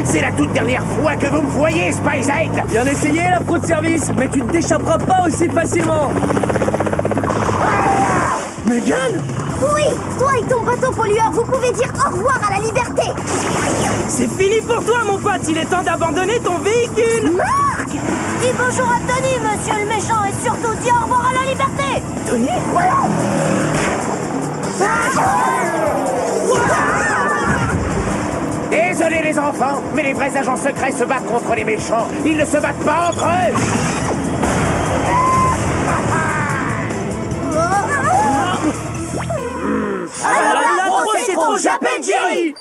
C'est la toute dernière fois que vous me voyez, Spice Head. Bien essayé, la pro de service, mais tu ne t'échapperas pas aussi facilement. Megan? Oui, toi et ton bateau pollueur, vous pouvez dire au revoir à la liberté. C'est fini pour toi, mon pote. Il est temps d'abandonner ton véhicule. Marc! Dis bonjour à Tony, monsieur le méchant, et surtout dis au revoir à la liberté. Tony? Désolé les enfants, mais les vrais agents secrets se battent contre les méchants. Ils ne se battent pas entre eux. La pro, c'est trop jappé, Jerry.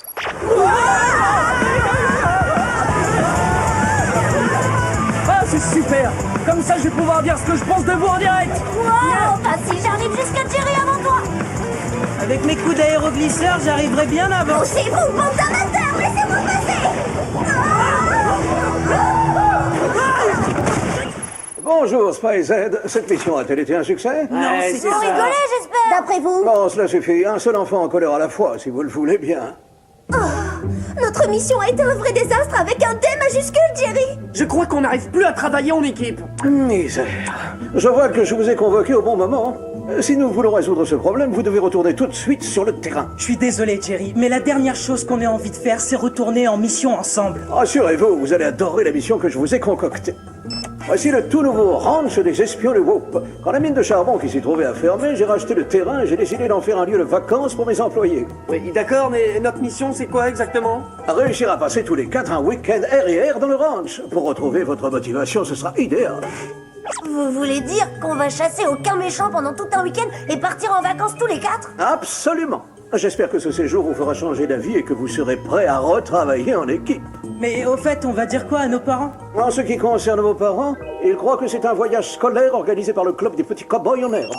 Ah, c'est super. Comme ça, je vais pouvoir dire ce que je pense de vous en direct. Wow, bah si j'arrive jusqu'à Jerry avant toi. Avec mes coups d'aéroglisseur, j'arriverai bien avant. Poussez-vous, bande d'amateurs, laissez-moi passer. Bonjour, Spicehead. Cette mission a-t-elle été un succès? Non, c'était Vous ça. rigolez, j'espère. D'après vous? Bon, cela suffit. Un seul enfant en colère à la fois, si vous le voulez bien. Notre mission a été un vrai désastre avec un D majuscule, Jerry. Je crois qu'on n'arrive plus à travailler en équipe. Misère. Je vois que je vous ai convoqué au bon moment. Si nous voulons résoudre ce problème, vous devez retourner tout de suite sur le terrain. Je suis désolé, Jerry, mais la dernière chose qu'on ait envie de faire, c'est retourner en mission ensemble. Rassurez-vous, vous allez adorer la mission que je vous ai concoctée. Voici le tout nouveau ranch des espions de Whoop. Quand la mine de charbon qui s'y trouvait a fermé, j'ai racheté le terrain et j'ai décidé d'en faire un lieu de vacances pour mes employés. Oui, d'accord, mais notre mission, c'est quoi exactement? Réussir à passer tous les 4 un week-end RR dans le ranch. Pour retrouver votre motivation, ce sera idéal. Vous voulez dire qu'on va chasser aucun méchant pendant tout un week-end et partir en vacances tous les 4? Absolument. J'espère que ce séjour vous fera changer d'avis et que vous serez prêts à retravailler en équipe. Mais au fait, on va dire quoi à nos parents? En ce qui concerne vos parents, ils croient que c'est un voyage scolaire organisé par le club des petits cow-boys en herbe.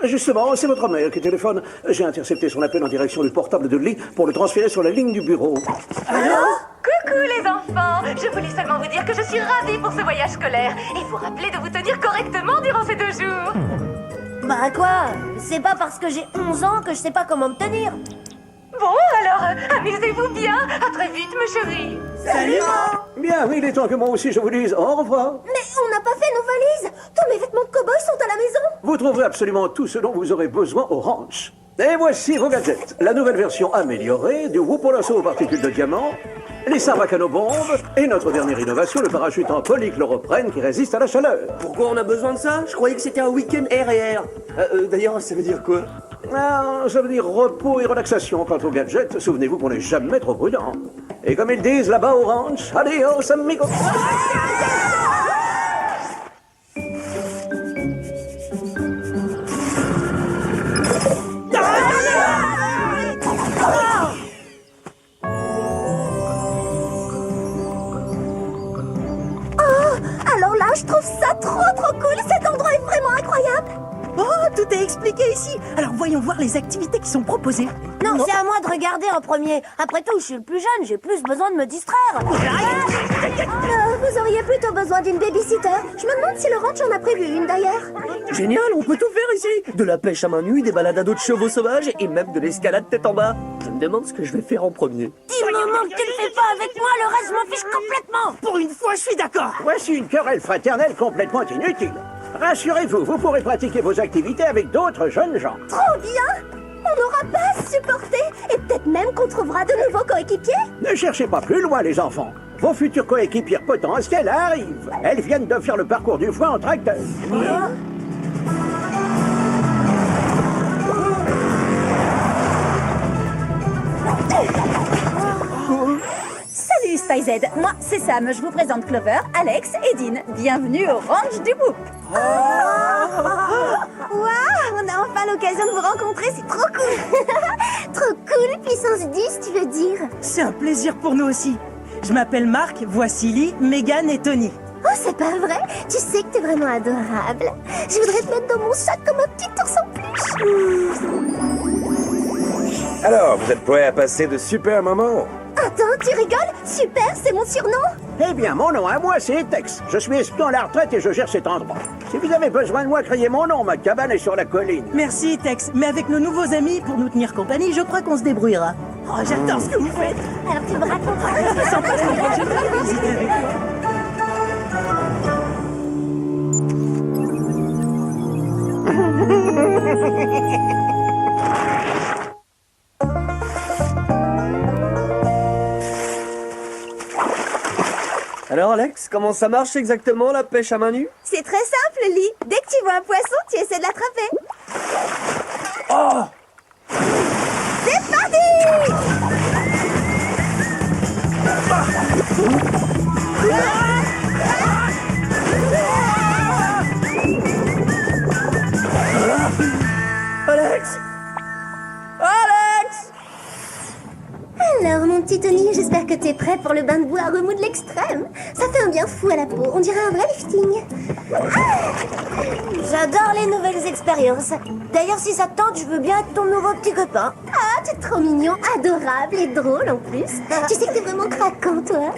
Justement, c'est votre mère qui téléphone. J'ai intercepté son appel en direction du portable de Lee pour le transférer sur la ligne du bureau. Allô? Coucou les enfants. Je voulais seulement vous dire que je suis ravie pour ce voyage scolaire et vous rappeler de vous tenir correctement durant ces 2 jours. Bah quoi? C'est pas parce que j'ai 11 ans que je sais pas comment me tenir. Bon, alors, amusez-vous bien. À très vite, mes chéris. Salut, Bien, il est temps que moi aussi je vous dise au revoir. Mais on n'a pas fait nos valises. Tous mes vêtements de cow-boy sont à la maison. Vous trouverez absolument tout ce dont vous aurez besoin au ranch. Et voici vos gadgets. La nouvelle version améliorée du Whoop aux particules de diamant, les sabres à canobombes et notre dernière innovation, le parachute en polychloroprène qui résiste à la chaleur. Pourquoi on a besoin de ça? Je croyais que c'était un week-end RR. D'ailleurs, ça veut dire quoi? Ça veut dire repos et relaxation. Quant aux gadgets, souvenez-vous qu'on n'est jamais trop prudent. Et comme ils disent là-bas au ranch, adios amigos. Alors là, je trouve ça trop cool. Cet endroit est vraiment incroyable. Oh, tout est expliqué ici. Alors voyons voir les activités qui sont proposées. Non, c'est à moi de regarder en premier. Après tout, je suis le plus jeune, j'ai plus besoin de me distraire. Vous auriez plutôt besoin d'une babysitter. Je me demande si le ranch en a prévu une d'ailleurs. Génial, on peut tout faire ici. De la pêche à main nue, des balades à dos de chevaux sauvages et même de l'escalade tête en bas. Je me demande ce que je vais faire en premier. Du moment que tu le fais pas avec moi, le reste m'en fiche complètement. Pour une fois, je suis d'accord. Voici une querelle fraternelle complètement inutile. Rassurez-vous, vous pourrez pratiquer vos activités avec d'autres jeunes gens. Trop bien. On n'aura pas à se supporter. Et peut-être même qu'on trouvera de nouveaux coéquipiers. Ne cherchez pas plus loin, les enfants. Vos futures coéquipières potentielles arrivent. Elles viennent de faire le parcours du foie en tracteur. Salut Spicehead, moi c'est Sam, je vous présente Clover, Alex et Dean. Bienvenue au ranch du Whoop. Waouh, on a enfin l'occasion de vous rencontrer, c'est trop cool. Trop cool, puissance 10, tu veux dire? C'est un plaisir pour nous aussi. Je m'appelle Marc, voici Lee, Megan et Tony. Oh, c'est pas vrai? Tu sais que t'es vraiment adorable. Je voudrais te mettre dans mon sac comme un petit ours en peluche. Alors, vous êtes prêts à passer de super moments? Attends, tu rigoles? Super, c'est mon surnom. Eh bien, mon nom à moi, c'est Tex. Je suis espion à la retraite et je gère cet endroit. Si vous avez besoin de moi, criez mon nom. Ma cabane est sur la colline. Merci, Tex. Mais avec nos nouveaux amis, pour nous tenir compagnie, je crois qu'on se débrouillera. Oh, j'adore ce que vous faites. Alors tu me raconteras. Je me sens pas trop bien, j'aimerais visiter avec toi. Alors Alex, comment ça marche exactement la pêche à main nue? C'est très simple, Lee. Dès que tu vois un poisson, tu essaies de l'attraper. Oh! C'est parti! Alex! Alex! Alors, mon petit Tony, j'espère que t'es prêt pour le bain de bois remous de l'extrême. Ça fait un bien fou à la peau, on dirait un vrai lifting. J'adore les nouvelles expériences. D'ailleurs, si ça te tente, je veux bien être ton nouveau petit copain. Ah, t'es trop mignon, adorable et drôle en plus. Tu sais que t'es vraiment craquant, toi.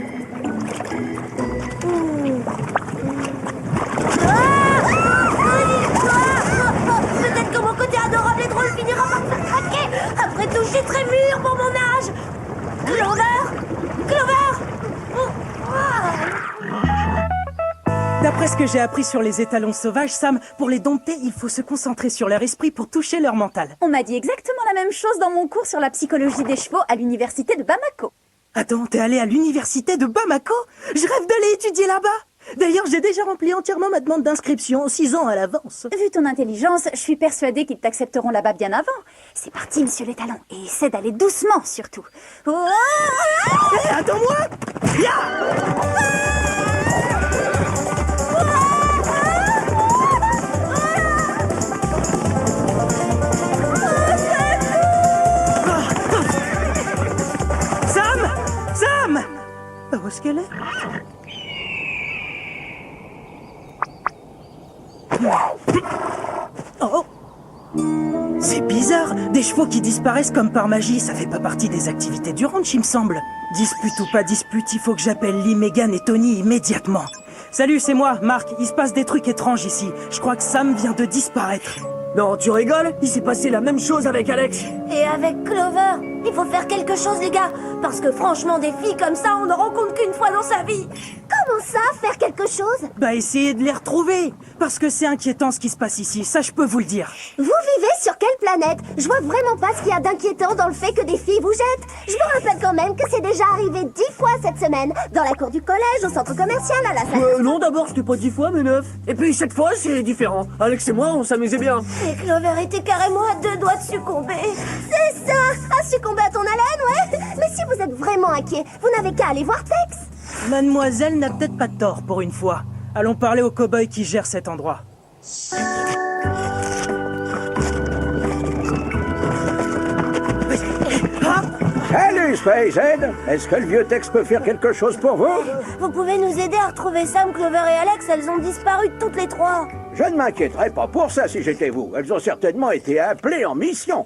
Peut-être que mon côté adorable et drôle finira par me faire craquer. Après tout, je suis très mûr pour mon âge. Clover! Clover! D'après ce que j'ai appris sur les étalons sauvages, Sam, pour les dompter, il faut se concentrer sur leur esprit pour toucher leur mental. On m'a dit exactement la même chose dans mon cours sur la psychologie des chevaux à l'université de Bamako. Attends, t'es allé à l'université de Bamako? Je rêve d'aller étudier là-bas. D'ailleurs, j'ai déjà rempli entièrement ma demande d'inscription, 6 ans à l'avance. Vu ton intelligence, je suis persuadée qu'ils t'accepteront là-bas bien avant. C'est parti, monsieur l'étalon. Et essaie d'aller doucement, surtout. Oh Hé, attends-moi! Sam! Sam! Où est-ce qu'elle est? Oh! C'est bizarre, des chevaux qui disparaissent comme par magie, ça fait pas partie des activités du ranch, il me semble. Dispute ou pas dispute, il faut que j'appelle Lee, Megan et Tony immédiatement. Salut, c'est moi, Marc, il se passe des trucs étranges ici. Je crois que Sam vient de disparaître. Non, tu rigoles? Il s'est passé la même chose avec Alex. Et avec Clover, il faut faire quelque chose, les gars. Parce que franchement, des filles comme ça, on ne rencontre qu'une fois dans sa vie. Comment ça, faire quelque chose? Bah, essayez de les retrouver, parce que c'est inquiétant ce qui se passe ici, ça je peux vous le dire. Vous vivez sur quelle planète? Je vois vraiment pas ce qu'il y a d'inquiétant dans le fait que des filles vous jettent. Je vous rappelle quand même que c'est déjà arrivé 10 fois cette semaine. Dans la cour du collège, au centre commercial, à la salle... Non, d'abord, c'était pas 10 fois, mais 9. Et puis cette fois, c'est différent. Alex et moi, on s'amusait bien. Et Clover était carrément à 2 doigts de succomber. C'est ça! À succomber à ton haleine, ouais? Mais si vous êtes vraiment inquiet, vous n'avez qu'à aller voir Tex. Mademoiselle n'a peut-être pas tort pour une fois. Allons parler au cow-boy qui gère cet endroit. Salut, Space Ed. Est-ce que le vieux Tex peut faire quelque chose pour vous? Vous pouvez nous aider à retrouver Sam, Clover et Alex. Elles ont disparu toutes les 3. Je ne m'inquiéterais pas pour ça si j'étais vous. Elles ont certainement été appelées en mission.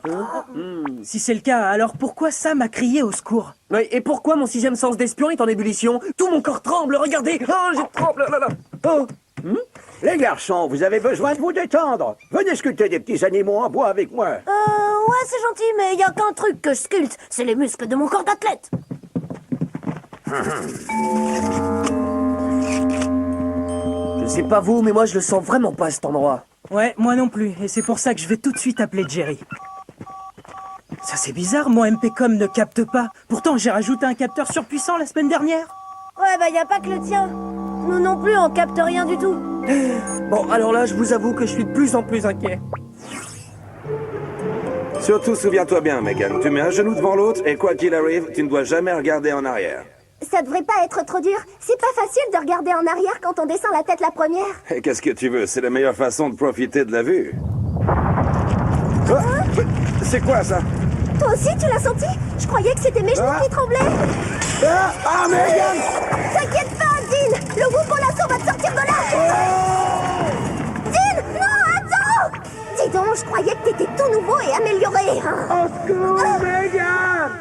Si c'est le cas, alors pourquoi Sam a crié au secours? Ouais, et pourquoi mon 6e sens d'espion est en ébullition? Tout mon corps tremble, regardez. Oh, je tremble, là, là. Oh. Les garçons, vous avez besoin de vous détendre. Venez sculpter des petits animaux en bois avec moi. Ouais, c'est gentil, mais il y a qu'un truc que je sculpte. C'est les muscles de mon corps d'athlète. Je sais pas vous, mais moi je le sens vraiment pas cet endroit. Ouais, moi non plus, et c'est pour ça que je vais tout de suite appeler Jerry. Ça c'est bizarre, mon MP-Com ne capte pas. Pourtant j'ai rajouté un capteur surpuissant la semaine dernière. Ouais, bah y a pas que le tien. Nous non plus, on capte rien du tout. Bon, alors là, je vous avoue que je suis de plus en plus inquiet. Surtout, souviens-toi bien, Megan. Tu mets un genou devant l'autre et quoi qu'il arrive, tu ne dois jamais regarder en arrière. Ça devrait pas être trop dur. C'est pas facile de regarder en arrière quand on descend la tête la première. Et qu'est-ce que tu veux? C'est la meilleure façon de profiter de la vue. Oh, c'est quoi ça? Toi aussi, tu l'as senti? Je croyais que c'était mes genoux qui tremblaient. Ah, Megan! T'inquiète pas, Dean. Le Whoop lasso va te sortir de là. Dean, non, attends. Dis donc, je croyais que t'étais tout nouveau et amélioré. Au secours, Megan!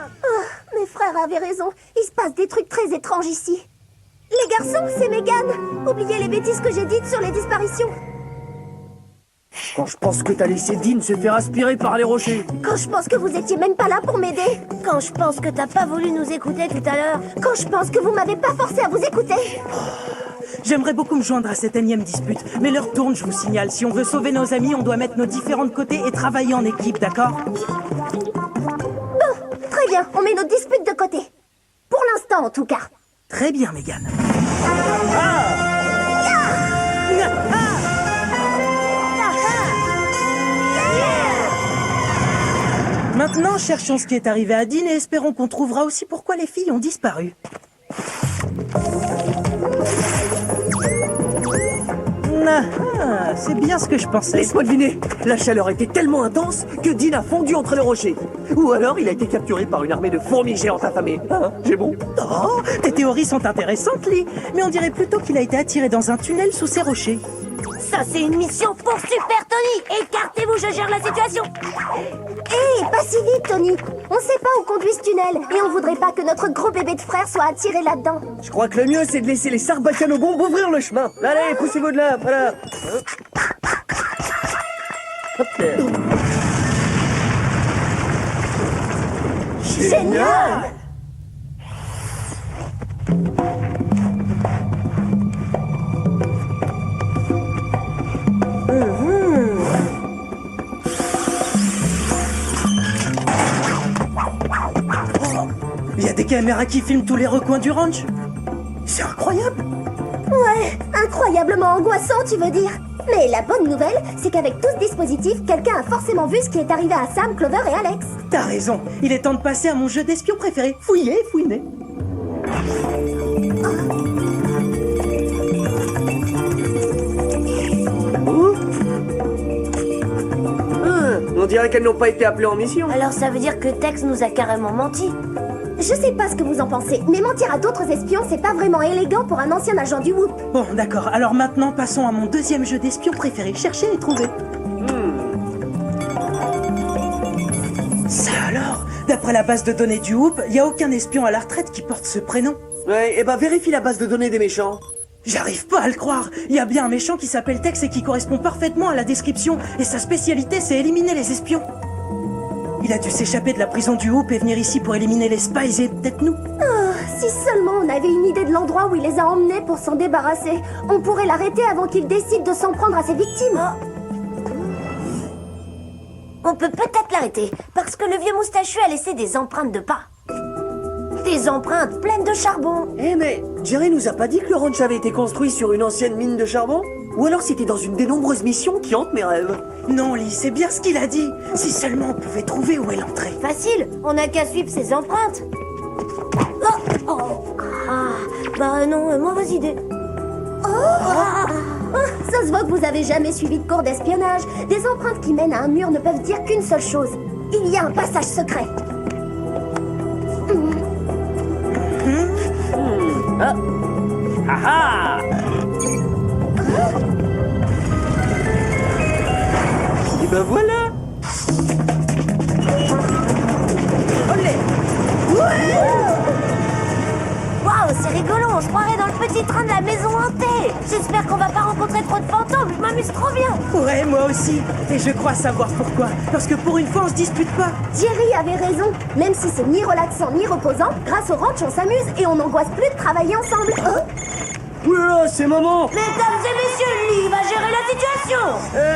Mes frères avaient raison. Il se passe des trucs très étranges ici. Les garçons, c'est Megan. Oubliez les bêtises que j'ai dites sur les disparitions. Quand je pense que t'as laissé Dean se faire aspirer par les rochers. Quand je pense que vous étiez même pas là pour m'aider. Quand je pense que t'as pas voulu nous écouter tout à l'heure. Quand je pense que vous m'avez pas forcé à vous écouter. J'aimerais beaucoup me joindre à cette énième dispute, mais l'heure tourne, je vous signale. Si on veut sauver nos amis, on doit mettre nos différents de côté et travailler en équipe, d'accord? Bon, très bien, on met nos disputes de côté. Pour l'instant, en tout cas. Très bien, Megan. Maintenant, cherchons ce qui est arrivé à Dean et espérons qu'on trouvera aussi pourquoi les filles ont disparu. C'est bien ce que je pensais. Laisse-moi deviner. La chaleur était tellement intense que Dean a fondu entre les rochers. Ou alors il a été capturé par une armée de fourmis géantes affamées. Hein, j'ai bon? Oh, tes théories sont intéressantes, Lee. Mais on dirait plutôt qu'il a été attiré dans un tunnel sous ces rochers. Ça, c'est une mission pour Super Tony. Écartez-vous, je gère la situation. Hé, pas si vite, Tony. On sait pas où conduit ce tunnel. Et on voudrait pas que notre gros bébé de frère soit attiré là-dedans. Je crois que le mieux, c'est de laisser les Sarbacanobombes ouvrir le chemin. Allez, poussez-vous de là, voilà. Hop là. Génial! Il y a des caméras qui filment tous les recoins du ranch. C'est incroyable. Ouais, incroyablement angoissant, tu veux dire. Mais la bonne nouvelle, c'est qu'avec tout ce dispositif, quelqu'un a forcément vu ce qui est arrivé à Sam, Clover et Alex. T'as raison. Il est temps de passer à mon jeu d'espion préféré. Fouiller, fouiner. On dirait qu'elles n'ont pas été appelées en mission. Alors ça veut dire que Tex nous a carrément menti. Je sais pas ce que vous en pensez, mais mentir à d'autres espions, c'est pas vraiment élégant pour un ancien agent du Whoop. Bon, d'accord. Alors maintenant, passons à mon deuxième jeu d'espion préféré. Chercher et trouver. Ça alors? D'après la base de données du Whoop, il n'y a aucun espion à la retraite qui porte ce prénom. Ouais, et bah vérifie la base de données des méchants. J'arrive pas à le croire. Il y a bien un méchant qui s'appelle Tex et qui correspond parfaitement à la description. Et sa spécialité, c'est éliminer les espions. Il a dû s'échapper de la prison du Whoop et venir ici pour éliminer les spies et peut-être nous. Oh, si seulement on avait une idée de l'endroit où il les a emmenés pour s'en débarrasser. On pourrait l'arrêter avant qu'il décide de s'en prendre à ses victimes. On peut peut-être l'arrêter, parce que le vieux moustachu a laissé des empreintes de pas. Des empreintes pleines de charbon. Eh mais, Jerry nous a pas dit que le ranch avait été construit sur une ancienne mine de charbon? Ou alors c'était dans une des nombreuses missions qui hantent mes rêves? Non, Lee, c'est bien ce qu'il a dit. Si seulement on pouvait trouver où est l'entrée. Facile, on n'a qu'à suivre ses empreintes. Bah non, mauvaise idée. Ça se voit que vous avez jamais suivi de cours d'espionnage. Des empreintes qui mènent à un mur ne peuvent dire qu'une seule chose. Il y a un passage secret. Et ben voilà. Waouh, c'est rigolo, on se croirait dans le petit train de la maison hantée. J'espère qu'on va pas rencontrer trop de fantômes, je m'amuse trop bien. Ouais, moi aussi. Et je crois savoir pourquoi. Parce que pour une fois, on se dispute pas. Jerry avait raison. Même si c'est ni relaxant ni reposant, grâce au ranch, on s'amuse et on n'angoisse plus de travailler ensemble. Oula, c'est maman. Mesdames et messieurs, Lee va gérer la situation.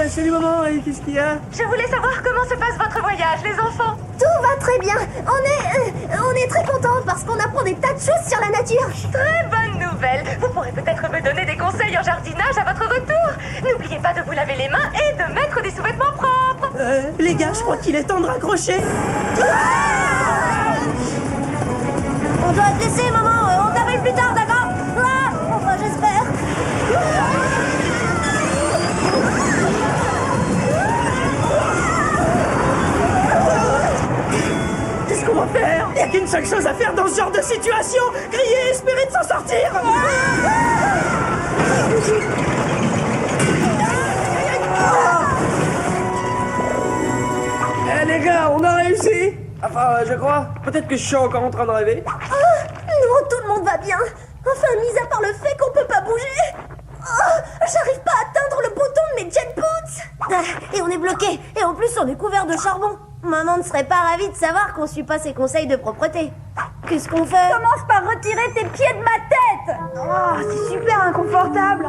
Salut maman, et qu'est-ce qu'il y a? Je voulais savoir comment se passe votre voyage, les enfants. Tout va très bien. On est très contents parce qu'on apprend des tas de choses sur la nature. Très bonne nouvelle. Vous pourrez peut-être me donner des conseils en jardinage à votre retour. N'oubliez pas de vous laver les mains et de mettre des sous-vêtements propres. Les gars, je crois qu'il est temps de raccrocher. On doit te laisser, maman. On t'appelle plus tard, d'accord? Enfin, j'espère. Qu'est-ce qu'on va faire? Il n'y a qu'une seule chose à faire dans ce genre de situation. Crier et espérer de s'en sortir. Eh les gars, on a réussi. Enfin, je crois. Peut-être que je suis encore en train de rêver. Non, tout le monde va bien. Enfin, mis à part le fait qu'on peut pas bouger. Oh, j'arrive pas à atteindre le bouton de mes jet boots. Et on est bloqué. Et en plus, on est couvert de charbon. Maman ne serait pas ravie de savoir qu'on suit pas ses conseils de propreté. Qu'est-ce qu'on fait? Commence par retirer tes pieds de ma tête. Oh, c'est super inconfortable.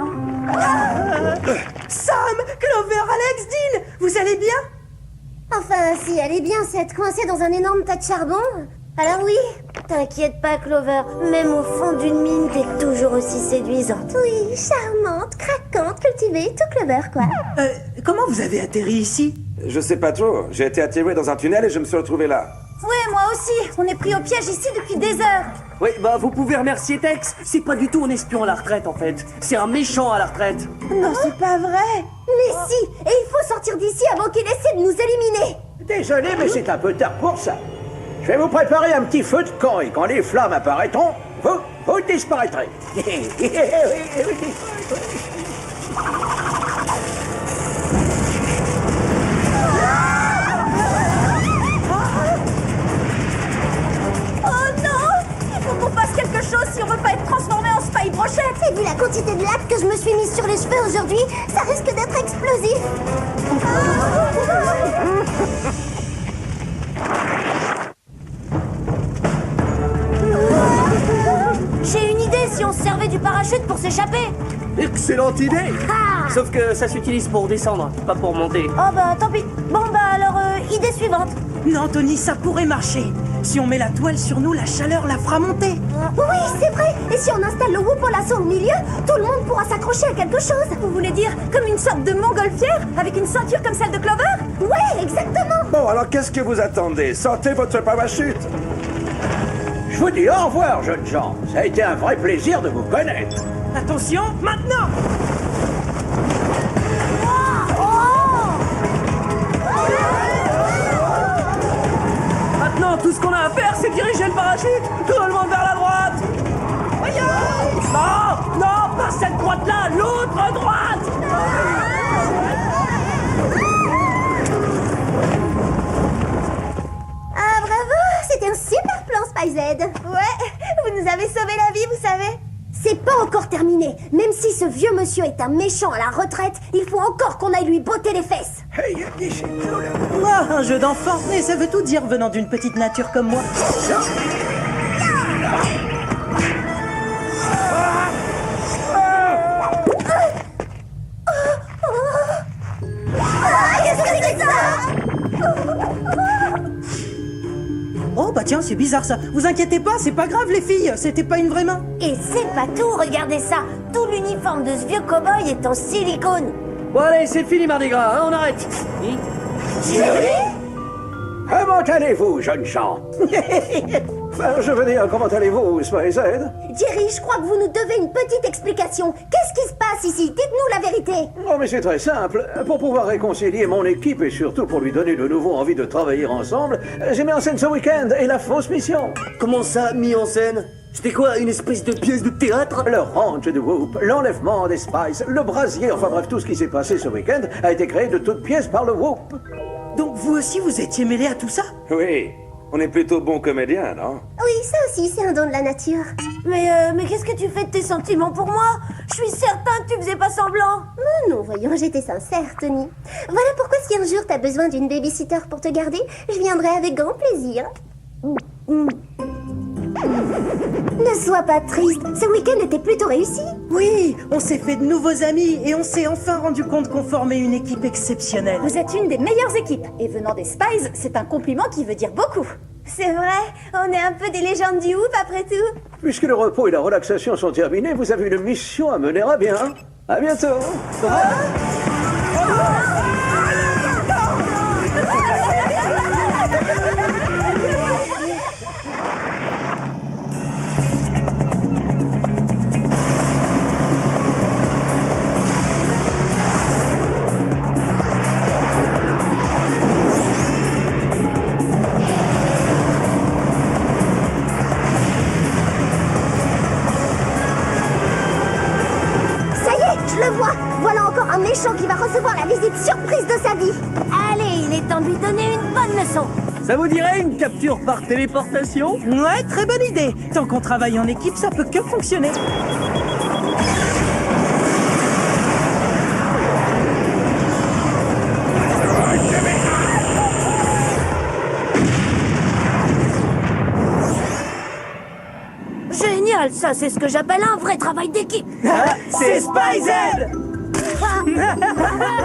Sam, Clover, Alex, Dean, vous allez bien? Enfin, si elle est bien, c'est être coincée dans un énorme tas de charbon. Alors oui, t'inquiète pas, Clover. Même au fond d'une mine, t'es toujours aussi séduisante. Oui, charmante, craquante, cultivée, tout Clover, quoi. Comment vous avez atterri ici? Je sais pas trop. J'ai été attiré dans un tunnel et je me suis retrouvé là. Ouais, moi aussi. On est pris au piège ici depuis des heures. Oui, bah vous pouvez remercier Tex. C'est pas du tout un espion à la retraite en fait. C'est un méchant à la retraite. Non, c'est pas vrai. Mais si, et il faut sortir d'ici avant qu'il essaie de nous éliminer. Désolé, mais c'est un peu tard pour ça. Je vais vous préparer un petit feu de camp et quand les flammes apparaîtront, vous disparaîtrez. Oh non! Il faut qu'on fasse quelque chose si on veut pas être transformé en Spy Brochette. Et vu la quantité de lac que je me suis mise sur les cheveux aujourd'hui, ça risque d'être explosif. J'ai une idée si on se servait du parachute pour s'échapper. Excellente idée. Ah. Sauf que ça s'utilise pour descendre, pas pour monter. Oh bah tant pis. Bon bah alors, idée suivante. Non, Tony, ça pourrait marcher. Si on met la toile sur nous, la chaleur la fera monter. Oui, c'est vrai. Et si on installe le whoop au lasso au milieu, tout le monde pourra s'accrocher à quelque chose. Vous voulez dire comme une sorte de montgolfière avec une ceinture comme celle de Clover? Ouais, exactement. Bon, alors qu'est-ce que vous attendez? Sortez votre parachute. Je vous dis au revoir, jeunes gens. Ça a été un vrai plaisir de vous connaître. Attention, maintenant! Maintenant, tout ce qu'on a à faire, c'est diriger le parachute. Tout le monde vers la droite. Non, non, pas cette droite-là, l'autre droite. Ah, bravo. C'était un super plan, Spy-Z. Ouais, vous nous avez sauvé la vie, vous savez. C'est pas encore terminé. Même si ce vieux monsieur est un méchant à la retraite, il faut encore qu'on aille lui botter les fesses. Un jeu d'enfant, mais ça veut tout dire venant d'une petite nature comme moi. Qu'est-ce que c'est que ça? Oh bah tiens, c'est bizarre ça. Vous inquiétez pas, c'est pas grave les filles, c'était pas une vraie main. Et c'est pas tout, regardez ça. Tout l'uniforme de ce vieux cow-boy est en silicone. Bon allez, c'est fini Mardi Gras, hein, on arrête. Comment allez-vous, jeunes gens? Enfin, je veux dire, comment allez-vous, Spy-Z? Jerry, je crois que vous nous devez une petite explication. Qu'est-ce qui se passe ici? Dites-nous la vérité. Oh, mais c'est très simple. Pour pouvoir réconcilier mon équipe et surtout pour lui donner de nouveau envie de travailler ensemble, j'ai mis en scène ce week-end et la fausse mission. Comment ça, mis en scène? C'était quoi, une espèce de pièce de théâtre? Le ranch de Whoop, l'enlèvement des Spice, le brasier, enfin bref, tout ce qui s'est passé ce week-end a été créé de toutes pièces par le Whoop. Donc vous aussi vous étiez mêlés à tout ça? Oui, on est plutôt bons comédiens, non? Oui, ça aussi, c'est un don de la nature. Mais qu'est-ce que tu fais de tes sentiments pour moi? Je suis certain que tu faisais pas semblant. Non, voyons, j'étais sincère, Tony. Voilà pourquoi si un jour t'as besoin d'une babysitter pour te garder, je viendrai avec grand plaisir. Ne sois pas triste, ce week-end était plutôt réussi. Oui, on s'est fait de nouveaux amis et on s'est enfin rendu compte qu'on formait une équipe exceptionnelle. Vous êtes une des meilleures équipes. Et venant des Spies, c'est un compliment qui veut dire beaucoup. C'est vrai, on est un peu des légendes du Whoop après tout. Puisque le repos et la relaxation sont terminés, vous avez une mission à mener à bien. À bientôt. Ça y est, je le vois. Voilà encore un méchant qui va recevoir la visite surprise de sa vie. Allez, il est temps de lui donner une bonne leçon. Ça vous dirait une capture par téléportation? Ouais, très bonne idée. Tant qu'on travaille en équipe, ça peut que fonctionner. Génial, ça c'est ce que j'appelle un vrai travail d'équipe. C'est SpyZ! Ah.